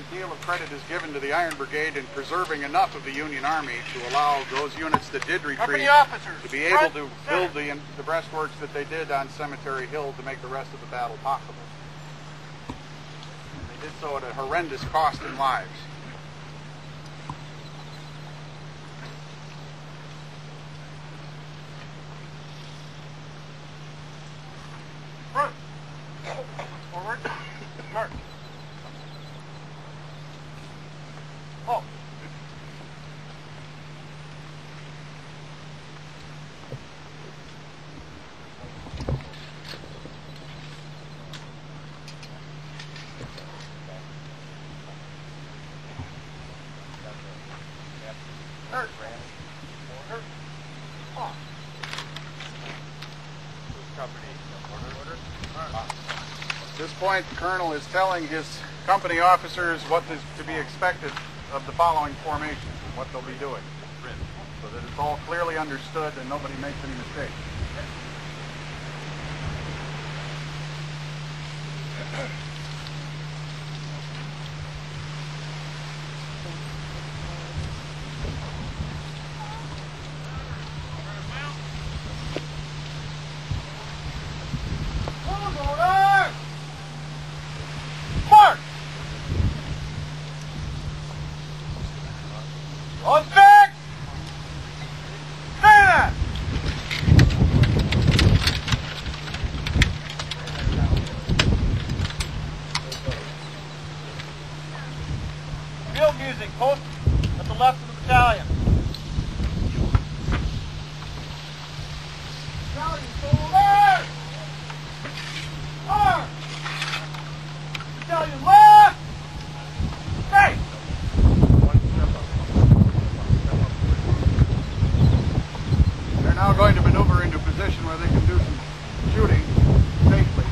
great deal of credit is given to the Iron Brigade in preserving enough of the Union Army to allow those units that did retreat to be able to build the breastworks that they did on Cemetery Hill to make the rest of the battle possible. And they did so at a horrendous cost in lives. Front. Forward. March. Oh. Hurt. Hurt. Oh. At this point, the colonel is telling his company officers what is to be expected of the following formations and what they'll be doing, so that it's all clearly understood and nobody makes any mistakes. On back! Say that! Field music, post at the left of the battalion. Battalion, forward! Arm! Battalion, left! Stay! Now going to maneuver into a position where they can do some shooting safely.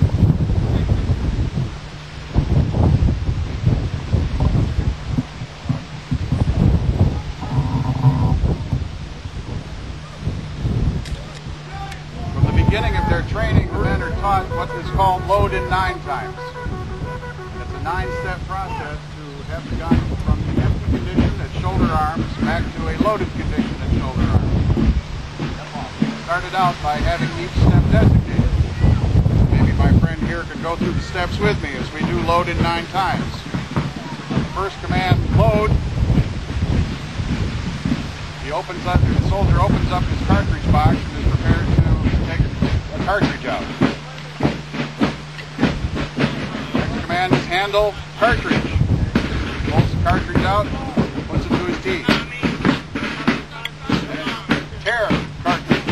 From the beginning of their training, the men are taught what is called load in 9 times. It's a 9-step process to have the gun from the empty condition at shoulder arms back to a loaded condition at shoulder arms. Started out by having each step designated. Maybe my friend here could go through the steps with me as we do load in 9 times. First command, load. The soldier opens up his cartridge box and is prepared to take a cartridge out. Next command is handle, cartridge. He pulls the cartridge out, puts it to his teeth. Tear, cartridge.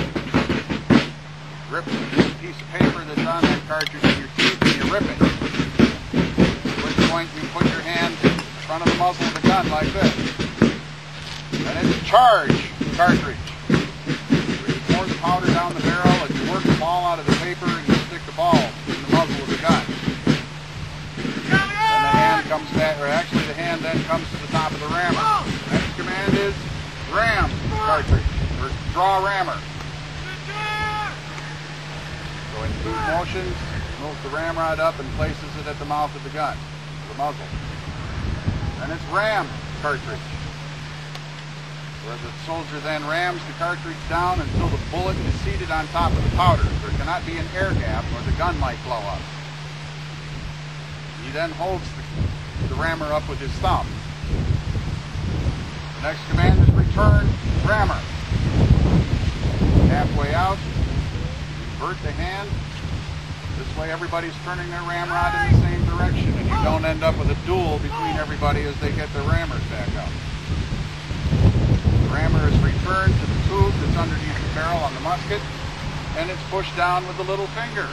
Rip a piece of paper that's on that cartridge in your teeth and you rip it. At which point you put your hand in front of the muzzle of the gun like this. And it's charge cartridge. You pour the powder down the barrel and you work the ball out of the paper and you stick the ball in the muzzle of the gun. And the hand comes back, or actually the hand then comes to the top of the rammer. Next command is ram cartridge, or draw rammer. So in 2 motions, moves the ramrod up and places it at the mouth of the gun, the muzzle. And it's ram cartridge, where the soldier then rams the cartridge down until the bullet is seated on top of the powder. There cannot be an air gap or the gun might blow up. He then holds the rammer up with his thumb. The next command is return rammer. Halfway out, invert the hand. This way everybody's turning their ramrod in the same direction and you don't end up with a duel between everybody as they get their rammers back out. The rammer is returned to the tube that's underneath the barrel on the musket and it's pushed down with the little finger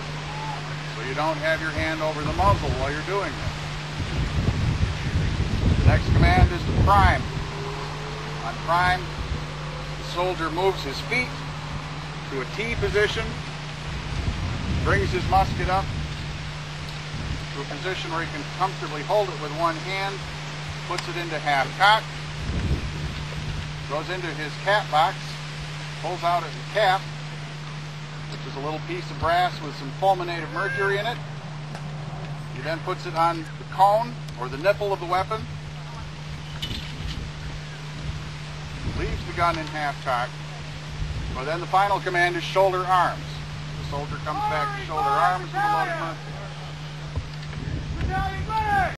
so you don't have your hand over the muzzle while you're doing this. The next command is to prime. On prime, the soldier moves his feet to a T position, brings his musket up to a position where he can comfortably hold it with one hand, puts it into half cock, goes into his cap box, pulls out his cap, which is a little piece of brass with some fulminate of mercury in it. He then puts it on the cone or the nipple of the weapon, the gun in half-cock. But then the final command is shoulder arms. The soldier comes back to shoulder arms with the loaded musket.